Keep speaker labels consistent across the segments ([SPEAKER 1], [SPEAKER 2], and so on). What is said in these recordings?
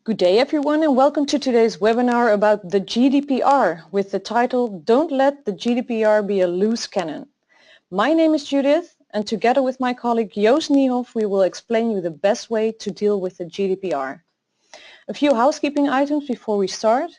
[SPEAKER 1] Good day everyone and welcome to today's webinar about the GDPR with the title Don't Let the GDPR Be a Loose Cannon. My name is Judith and together with my colleague Joost Niehof we will explain you the best way to deal with the GDPR. A few housekeeping items before we start.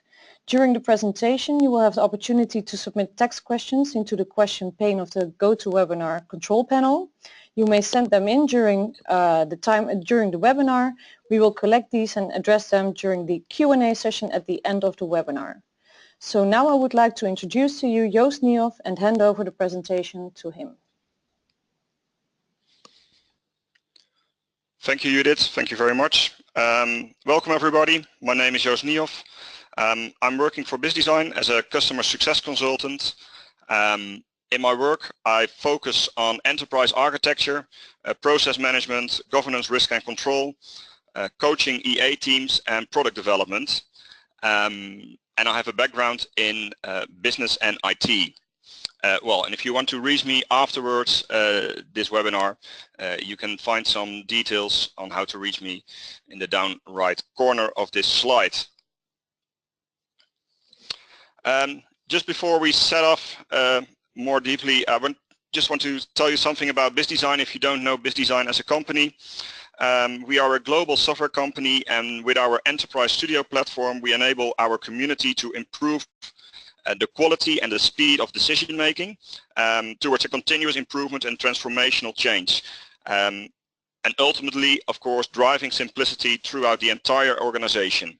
[SPEAKER 1] During the presentation you will have the opportunity to submit text questions into the question pane of the GoToWebinar control panel. You may send them in during the webinar. We will collect these and address them during the Q&A session at the end of the webinar. So now I would like to introduce to you Joost Niehof and hand over the presentation to him.
[SPEAKER 2] Thank you, Judith. Thank you very much. Welcome everybody. My name is Joost Niehof. I'm working for BiZZdesign as a customer success consultant. In my work, I focus on enterprise architecture, process management, governance, risk and control, coaching EA teams and product development. And I have a background in business and IT. And if you want to reach me afterwards this webinar, you can find some details on how to reach me in the down right corner of this slide. Just before we set off more deeply, I just want to tell you something about BiZZdesign if you don't know BiZZdesign as a company. We are a global software company, and with our Enterprise Studio platform we enable our community to improve the quality and the speed of decision making towards a continuous improvement and transformational change. And ultimately, of course, driving simplicity throughout the entire organization.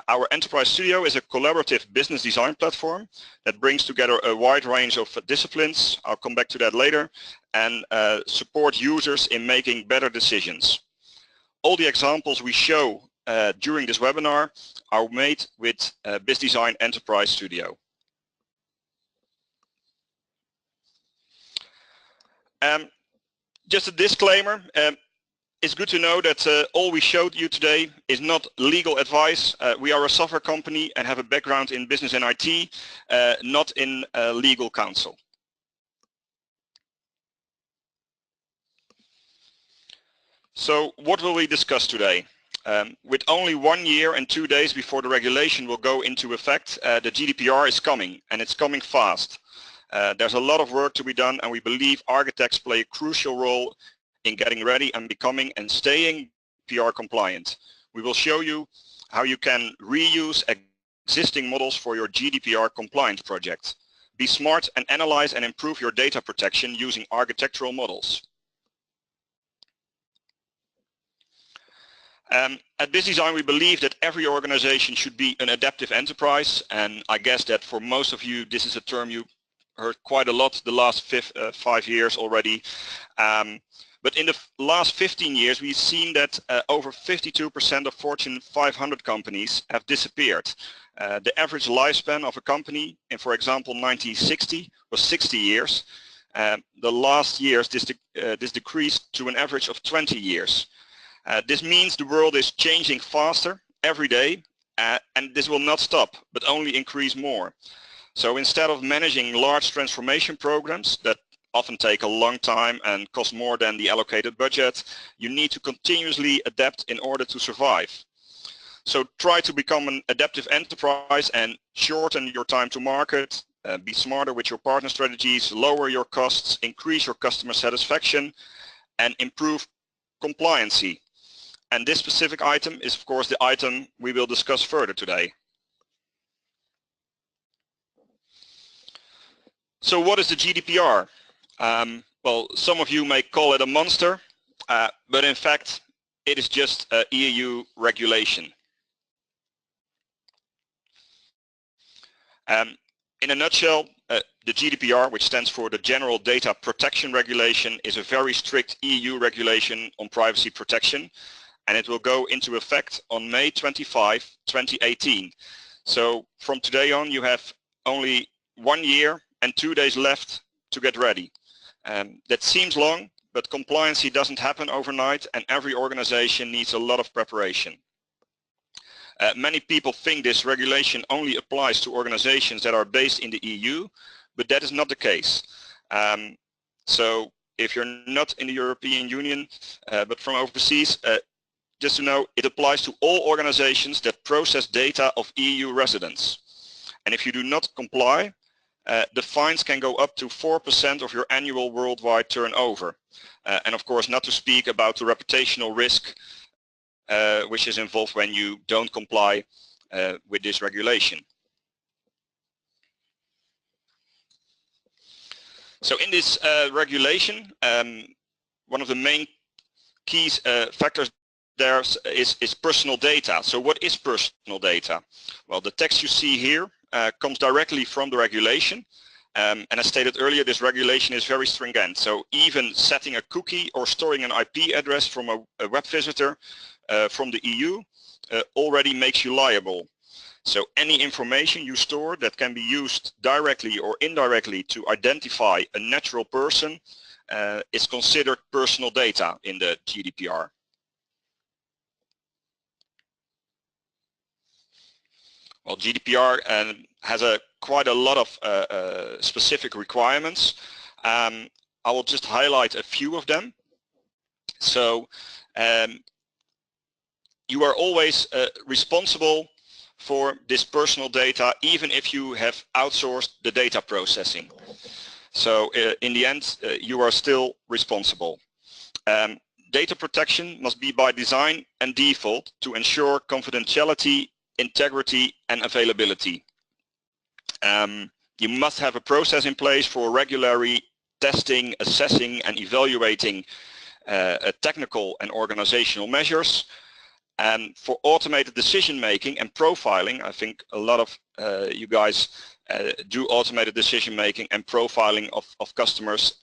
[SPEAKER 2] Our Enterprise Studio is a collaborative business design platform that brings together a wide range of disciplines, I'll come back to that later, and support users in making better decisions. All the examples we show during this webinar are made with BiZZdesign Enterprise Studio. Just a disclaimer. It's good to know that all we showed you today is not legal advice. We are a software company and have a background in business and IT, not in legal counsel. So what will we discuss today? With only 1 year and 2 days before the regulation will go into effect, the GDPR is coming, and it's coming fast. There's a lot of work to be done, and we believe architects play a crucial role in getting ready and becoming and staying GDPR compliant. We will show you how you can reuse existing models for your GDPR compliance project. Be smart and analyze and improve your data protection using architectural models. At BiZZdesign we believe that every organization should be an adaptive enterprise, and I guess that for most of you this is a term you heard quite a lot the last 5 years already. But in the last 15 years we've seen that over 52% of Fortune 500 companies have disappeared. The average lifespan of a company in, for example, 1960 was 60 years. The last years this decreased to an average of 20 years. This means the world is changing faster every day, and this will not stop but only increase more. So instead of managing large transformation programs that often take a long time and cost more than the allocated budget, you need to continuously adapt in order to survive. So try to become an adaptive enterprise and shorten your time to market, be smarter with your partner strategies, lower your costs, increase your customer satisfaction, and improve compliancy. And this specific item is of course the item we will discuss further today. So what is the GDPR? Well, some of you may call it a monster, but in fact it is just an EU regulation. In a nutshell, the GDPR, which stands for the General Data Protection Regulation, is a very strict EU regulation on privacy protection, and it will go into effect on May 25, 2018. So from today on you have only 1 year and 2 days left to get ready. That seems long, but compliance doesn't happen overnight, and every organization needs a lot of preparation. Many people think this regulation only applies to organizations that are based in the EU, but that is not the case. So if you're not in the European Union but from overseas, just to know, it applies to all organizations that process data of EU residents. And if you do not comply, the fines can go up to 4% of your annual worldwide turnover. And of course, not to speak about the reputational risk which is involved when you don't comply with this regulation. So in this regulation, one of the main key factors there is personal data. So what is personal data? Well, the text you see here comes directly from the regulation. And as stated earlier, this regulation is very stringent. So even setting a cookie or storing an IP address from a web visitor from the EU already makes you liable. So any information you store that can be used directly or indirectly to identify a natural person is considered personal data in the GDPR. Well, GDPR has quite a lot of specific requirements. I will just highlight a few of them. So you are always responsible for this personal data, even if you have outsourced the data processing. So in the end, you are still responsible. Data protection must be by design and default to ensure confidentiality, integrity and availability. You must have a process in place for regularly testing, assessing and evaluating technical and organizational measures. And for automated decision making and profiling, I think a lot of you guys do automated decision making and profiling of customers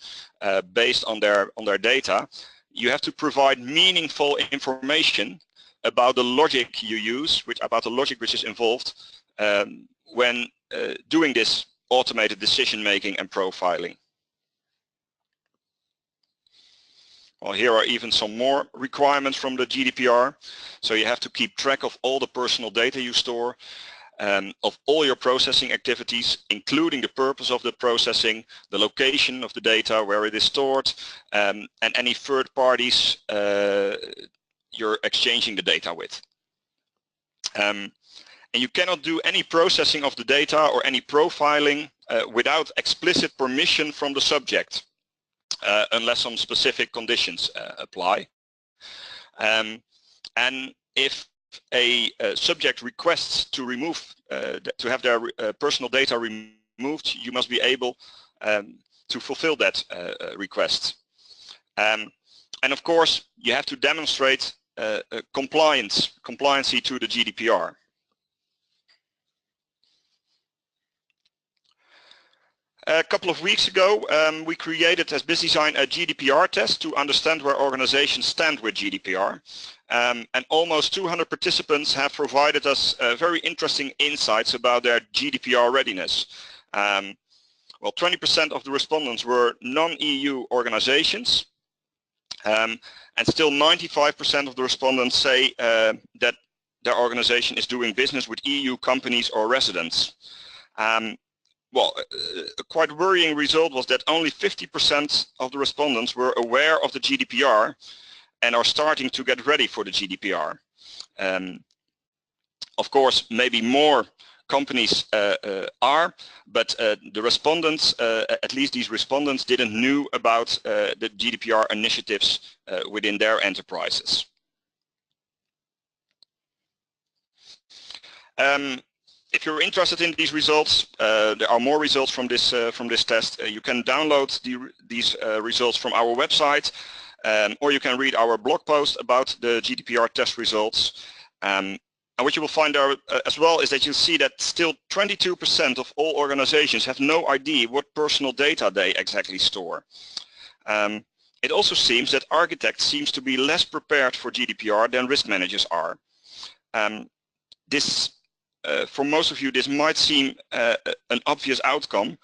[SPEAKER 2] based on their data. You have to provide meaningful information about the logic you use, about the logic which is involved when doing this automated decision making and profiling. Well, here are even some more requirements from the GDPR. So you have to keep track of all the personal data you store, of all your processing activities, including the purpose of the processing, the location of the data, where it is stored, and any third parties you're exchanging the data with. And you cannot do any processing of the data or any profiling without explicit permission from the subject. Unless some specific conditions apply. And if a subject requests to remove, to have their personal data removed, you must be able to fulfill that request. And of course, you have to demonstrate compliancy to the GDPR. A couple of weeks ago, we created as BiZZdesign a GDPR test to understand where organizations stand with GDPR. And almost 200 participants have provided us very interesting insights about their GDPR readiness. Well, 20% of the respondents were non-EU organizations. And still 95% of the respondents say that their organization is doing business with EU companies or residents. Well, a quite worrying result was that only 50% of the respondents were aware of the GDPR and are starting to get ready for the GDPR. Of course, maybe more companies are, but the respondents, at least these respondents, didn't know about the GDPR initiatives within their enterprises. If you're interested in these results, there are more results from this test. You can download these results from our website, or you can read our blog post about the GDPR test results. And what you will find out as well is that you'll see that still 22% of all organizations have no idea what personal data they exactly store. It also seems that architects seems to be less prepared for GDPR than risk managers are. For most of you, this might seem an obvious outcome,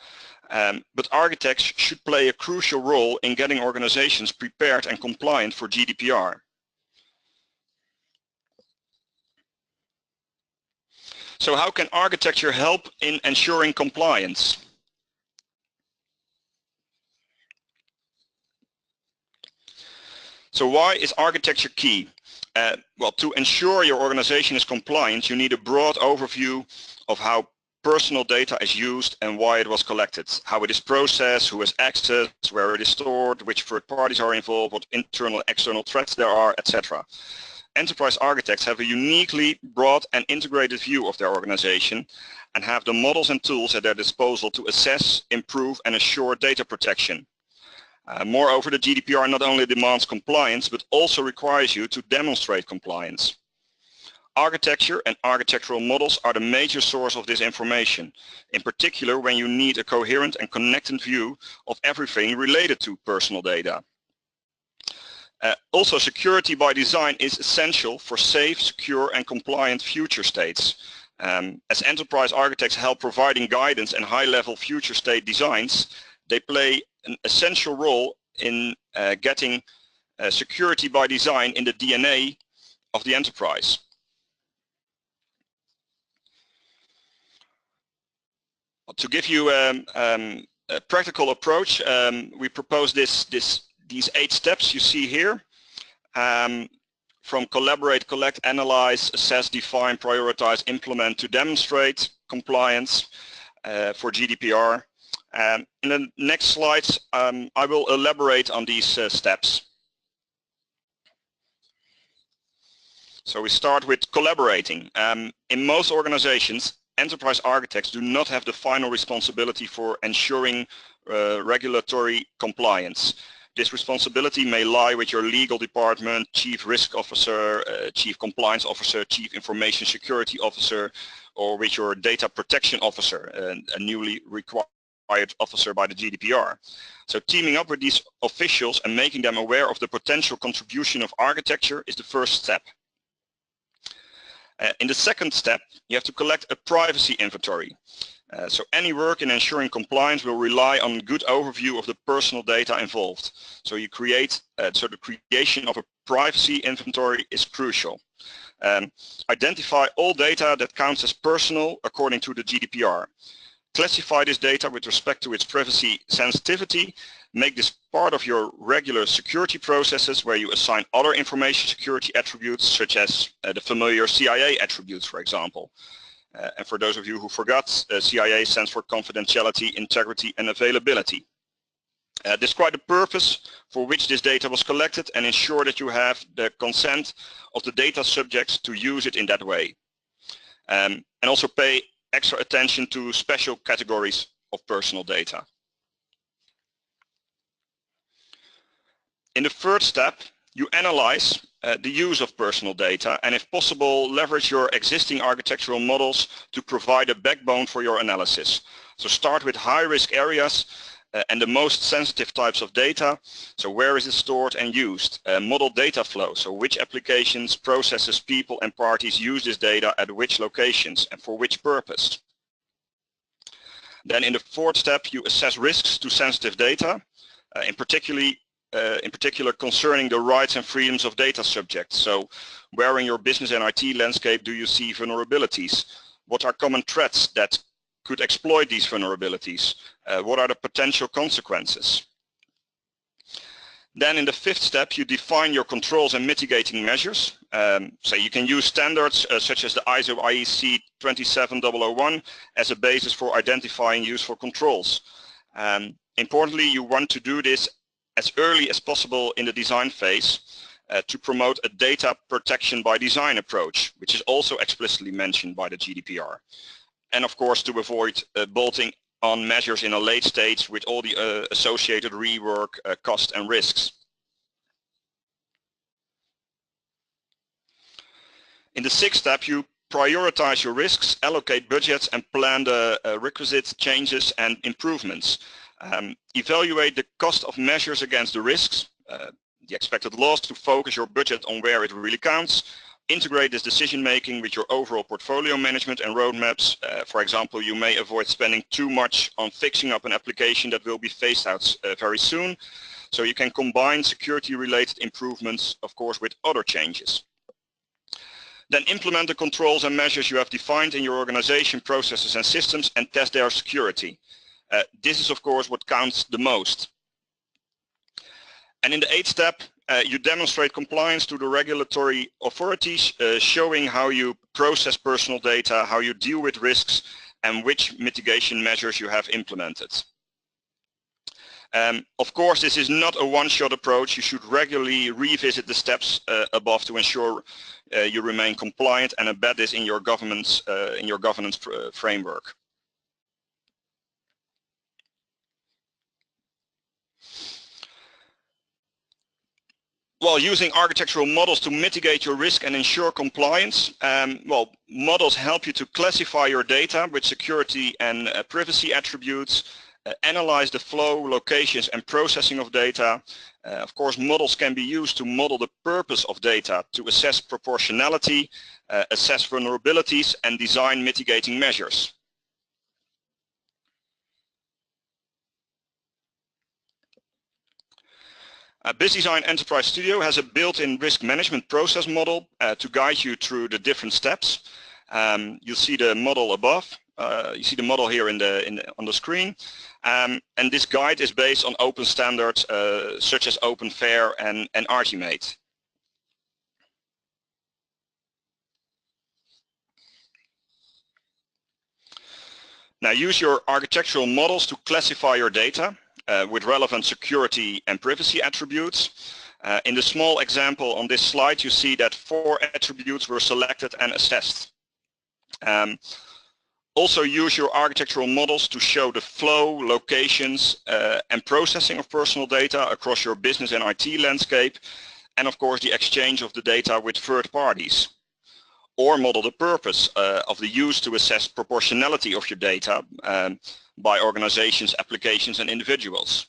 [SPEAKER 2] but architects should play a crucial role in getting organizations prepared and compliant for GDPR. So how can architecture help in ensuring compliance? So why is architecture key? Well, to ensure your organization is compliant, you need a broad overview of how personal data is used and why it was collected, how it is processed, who has access, where it is stored, which third parties are involved, what internal, external threats there are, etc. Enterprise architects have a uniquely broad and integrated view of their organization and have the models and tools at their disposal to assess, improve and assure data protection. Moreover, the GDPR not only demands compliance but also requires you to demonstrate compliance. Architecture and architectural models are the major source of this information, in particular when you need a coherent and connected view of everything related to personal data. Also, security by design is essential for safe, secure and compliant future states. As enterprise architects help providing guidance and high-level future state designs, they play an essential role in getting security by design in the DNA of the enterprise. To give you a practical approach, we propose these 8 steps you see here, from collaborate, collect, analyze, assess, define, prioritize, implement to demonstrate compliance for GDPR. In the next slides, I will elaborate on these steps. So we start with collaborating. In most organizations, enterprise architects do not have the final responsibility for ensuring regulatory compliance. This responsibility may lie with your legal department, chief risk officer, chief compliance officer, chief information security officer, or with your data protection officer, a newly required officer by the GDPR. So teaming up with these officials and making them aware of the potential contribution of architecture is the first step. In the second step, you have to collect a privacy inventory. So any work in ensuring compliance will rely on a good overview of the personal data involved. So you create, so the creation of a privacy inventory is crucial. Identify all data that counts as personal according to the GDPR. Classify this data with respect to its privacy sensitivity. Make this part of your regular security processes where you assign other information security attributes such as the familiar CIA attributes, for example. And for those of you who forgot, CIA stands for confidentiality, integrity and availability. Describe the purpose for which this data was collected and ensure that you have the consent of the data subjects to use it in that way. And also pay extra attention to special categories of personal data. In the third step, you analyze the use of personal data and, if possible, leverage your existing architectural models to provide a backbone for your analysis. So start with high-risk areas and the most sensitive types of data. So where is it stored and used? Model data flow, so which applications, processes, people and parties use this data at which locations and for which purpose. Then in the fourth step, you assess risks to sensitive data, in particular concerning the rights and freedoms of data subjects. So where in your business and IT landscape do you see vulnerabilities? What are common threats that could exploit these vulnerabilities? What are the potential consequences? Then in the fifth step, you define your controls and mitigating measures. So you can use standards such as the ISO IEC 27001 as a basis for identifying useful controls. Importantly, you want to do this as early as possible in the design phase to promote a data protection by design approach, which is also explicitly mentioned by the GDPR. And of course to avoid bolting on measures in a late stage with all the associated rework, cost and risks. In the sixth step, you prioritize your risks, allocate budgets and plan the requisite changes and improvements. Evaluate the cost of measures against the risks, the expected loss to focus your budget on where it really counts. Integrate this decision making with your overall portfolio management and roadmaps. For example, you may avoid spending too much on fixing up an application that will be phased out very soon. So you can combine security related improvements, of course, with other changes. Then implement the controls and measures you have defined in your organization, processes and systems and test their security. This is of course what counts the most. And in the 8th step, you demonstrate compliance to the regulatory authorities, showing how you process personal data, how you deal with risks, and which mitigation measures you have implemented. Of course, this is not a one-shot approach. You should regularly revisit the steps above to ensure you remain compliant and embed this in your governance framework. Well, using architectural models to mitigate your risk and ensure compliance, well, models help you to classify your data with security and privacy attributes, analyze the flow, locations and processing of data. Of course, models can be used to model the purpose of data, to assess proportionality, assess vulnerabilities and design mitigating measures. BiZZdesign Enterprise Studio has a built-in risk management process model to guide you through the different steps. You'll see the model above. You see the model here on the screen. And this guide is based on open standards such as OpenFair and Archimate. Now use your architectural models to classify your data with relevant security and privacy attributes. In the small example on this slide, you see that 4 attributes were selected and assessed. Also use your architectural models to show the flow, locations and processing of personal data across your business and IT landscape, and of course the exchange of the data with third parties. Or model the purpose of the use to assess proportionality of your data by organizations, applications and individuals.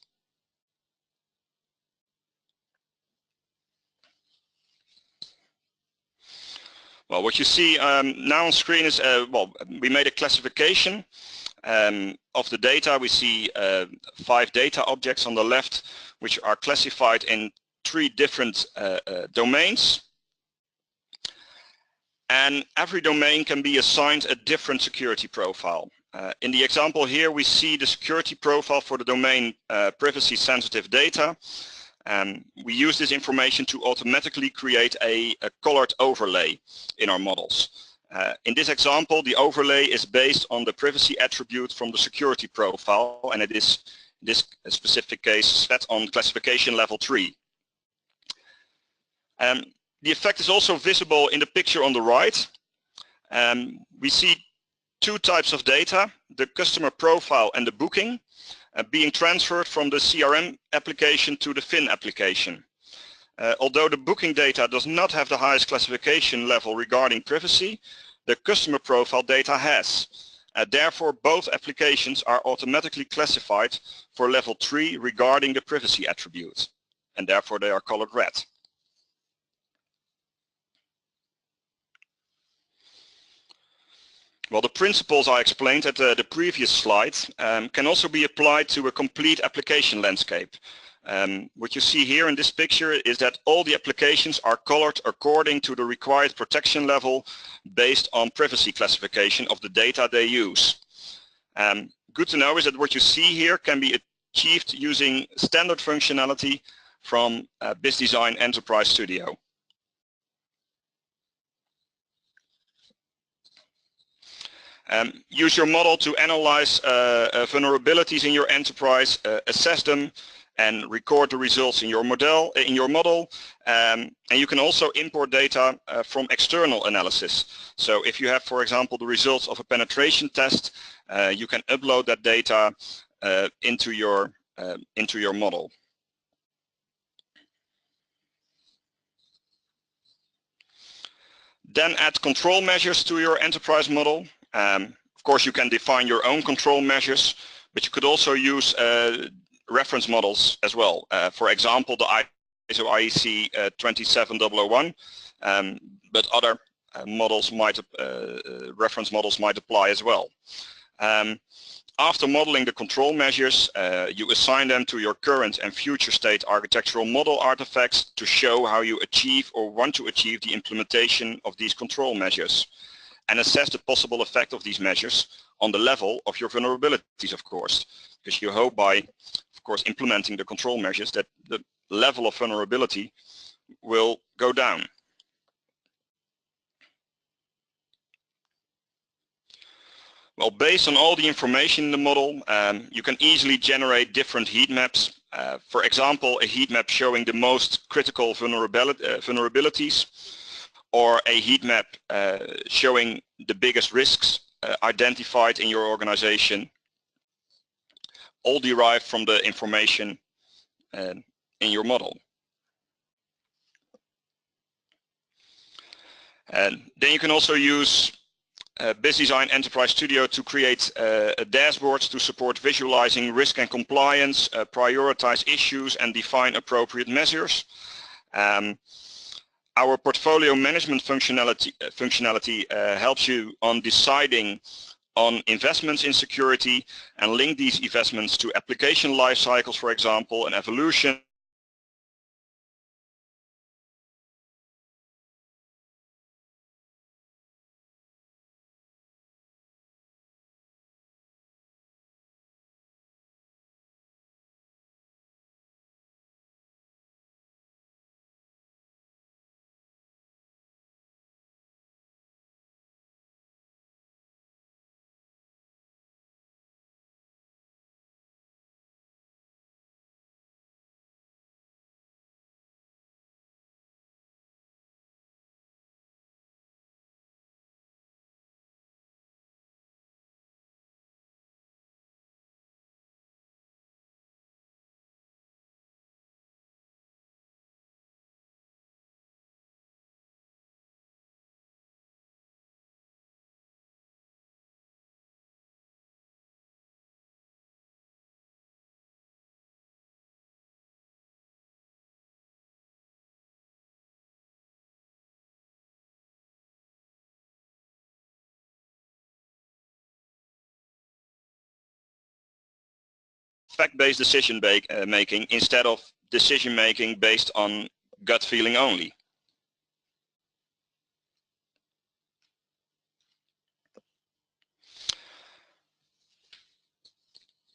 [SPEAKER 2] Well, what you see now on screen is, well, we made a classification of the data. We see 5 data objects on the left, which are classified in 3 different domains. And every domain can be assigned a different security profile. In the example here, we see the security profile for the domain privacy sensitive data. We use this information to automatically create a colored overlay in our models. In this example, the overlay is based on the privacy attribute from the security profile, and it is, in this specific case, set on classification level 3. The effect is also visible in the picture on the right. We see 2 types of data, the customer profile and the booking, being transferred from the CRM application to the FIN application. Although the booking data does not have the highest classification level regarding privacy, the customer profile data has. Therefore, both applications are automatically classified for level 3 regarding the privacy attribute, and therefore they are colored red. Well, the principles I explained at the previous slide can also be applied to a complete application landscape. What you see here in this picture is that all the applications are colored according to the required protection level based on privacy classification of the data they use. Good to know is that what you see here can be achieved using standard functionality from BiZZdesign Enterprise Studio. Use your model to analyze vulnerabilities in your enterprise, assess them, and record the results in your model. And you can also import data from external analysis. So if you have, for example, the results of a penetration test, you can upload that data into your model. Then add control measures to your enterprise model. Of course, you can define your own control measures, but you could also use reference models as well. For example, the ISO IEC 27001, but other models might, reference models might apply as well. After modeling the control measures, you assign them to your current and future state architectural model artifacts to show how you achieve or want to achieve the implementation of these control measures, and assess the possible effect of these measures on the level of your vulnerabilities, of course, because you hope by, of course, implementing the control measures that the level of vulnerability will go down. Well, based on all the information in the model, you can easily generate different heat maps. For example, a heat map showing the most critical vulnerabilities, or a heat map showing the biggest risks identified in your organization, all derived from the information in your model. And then you can also use BiZZdesign Enterprise Studio to create dashboards to support visualizing risk and compliance, prioritize issues and define appropriate measures. Our portfolio management functionality helps you on deciding on investments in security and link these investments to application life cycles, for example, and evolution. Fact-based decision making instead of decision making based on gut feeling only.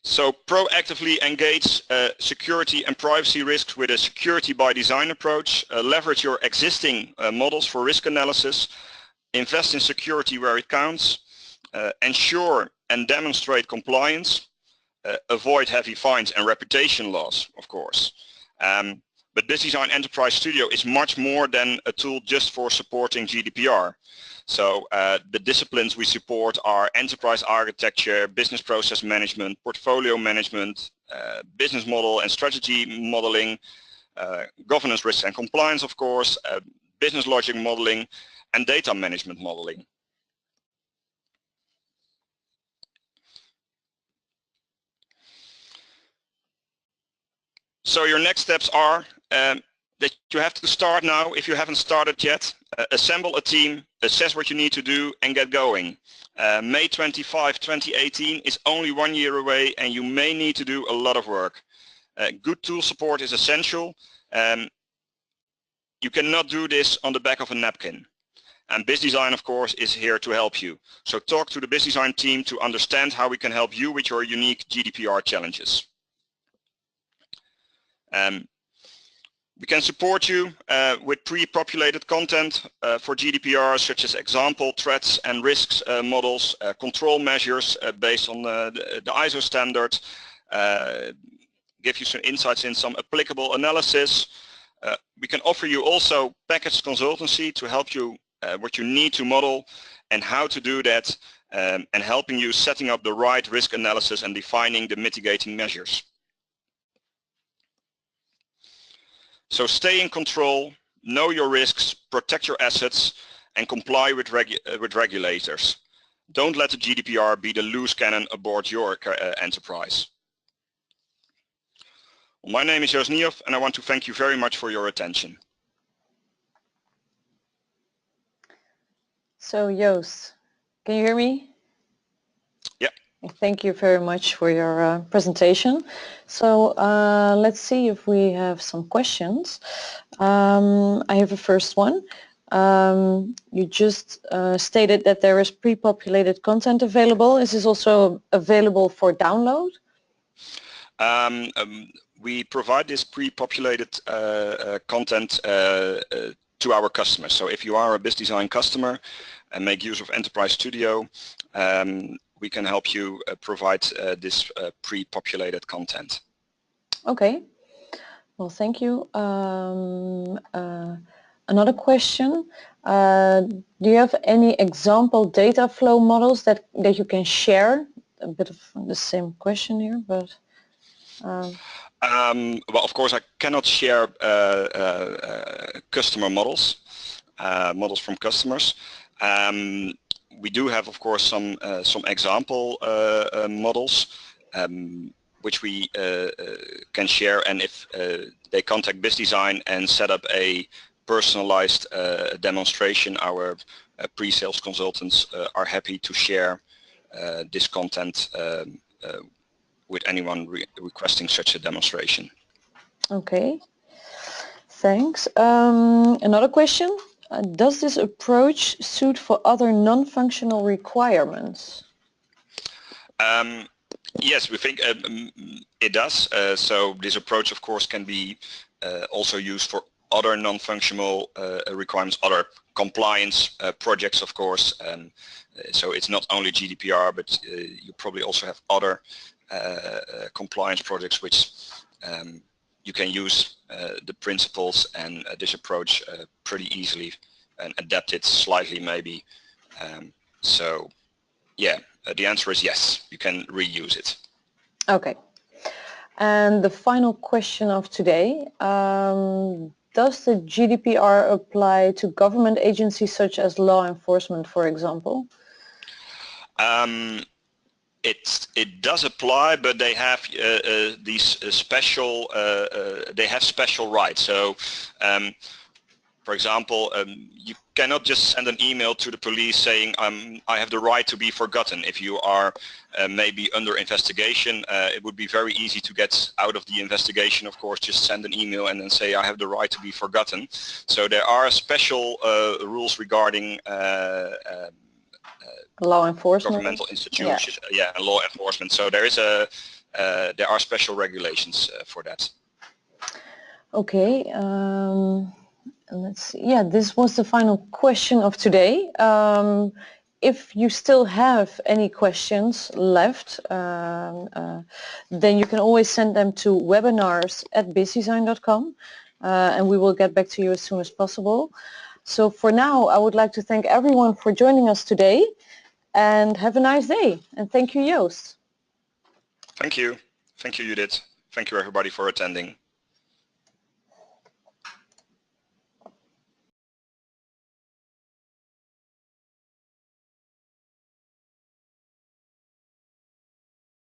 [SPEAKER 2] So proactively engage security and privacy risks with a security by design approach, leverage your existing models for risk analysis, invest in security where it counts, ensure and demonstrate compliance, avoid heavy fines and reputation loss, of course. But BiZZdesign Enterprise Studio is much more than a tool just for supporting GDPR. So the disciplines we support are enterprise architecture, business process management, portfolio management, business model and strategy modeling, governance, risk and compliance, of course, business logic modeling, and data management modeling. So your next steps are that you have to start now if you haven't started yet. Assemble a team, assess what you need to do and get going. May 25, 2018 is only 1 year away and you may need to do a lot of work. Good tool support is essential. You cannot do this on the back of a napkin. And BiZZdesign, of course, is here to help you. So talk to the BiZZdesign team to understand how we can help you with your unique GDPR challenges. We can support you with pre-populated content for GDPR, such as example threats and risks models, control measures based on the ISO standard, give you some insights in some applicable analysis. We can offer you also packaged consultancy to help you what you need to model and how to do that, and helping you setting up the right risk analysis and defining the mitigating measures. So stay in control, know your risks, protect your assets, and comply with regulators. Don't let the GDPR be the loose cannon aboard your enterprise. Well, my name is Joost Niehof, and I want to thank you very much for your attention.
[SPEAKER 1] So Joost, can you hear me?
[SPEAKER 2] Yeah.
[SPEAKER 1] Thank you very much for your presentation. So let's see if we have some questions. I have a first one. You just stated that there is pre-populated content available. Is this also available for download?
[SPEAKER 2] we provide this pre-populated content to our customers. So if you are a BiZZdesign customer and make use of Enterprise Studio, we can help you provide this pre-populated content.
[SPEAKER 1] Okay. Well, thank you. Another question. Do you have any example data flow models that you can share? A bit of the same question here, but...
[SPEAKER 2] well, of course, I cannot share customer models, models from customers. We do have, of course, some example models which we can share, and if they contact BiZZdesign and set up a personalized demonstration, our pre-sales consultants are happy to share this content with anyone requesting such a demonstration.
[SPEAKER 1] Okay, thanks. Another question. Does this approach suit for other non-functional requirements?
[SPEAKER 2] Yes, we think it does. So this approach, of course, can be also used for other non-functional requirements, other compliance projects, of course. So it's not only GDPR, but you probably also have other compliance projects which you can use the principles and this approach pretty easily and adapt it slightly maybe. So yeah, the answer is yes, you can reuse it.
[SPEAKER 1] Okay. And the final question of today, does the GDPR apply to government agencies such as law enforcement, for example?
[SPEAKER 2] It does apply, but they have these special special rights. So, for example, you cannot just send an email to the police saying I have the right to be forgotten. If you are maybe under investigation, it would be very easy to get out of the investigation. Of course, just send an email and then say I have the right to be forgotten. So there are special rules regarding
[SPEAKER 1] law enforcement,
[SPEAKER 2] governmental institutions, yeah, and law enforcement. So there is there are special regulations for that.
[SPEAKER 1] Okay, let's see. Yeah, this was the final question of today. If you still have any questions left, then you can always send them to webinars@bizzdesign.com, and we will get back to you as soon as possible. So for now, I would like to thank everyone for joining us today. And have a nice day. And thank you, Joost.
[SPEAKER 2] Thank you. Thank you, Judith. Thank you, everybody, for attending.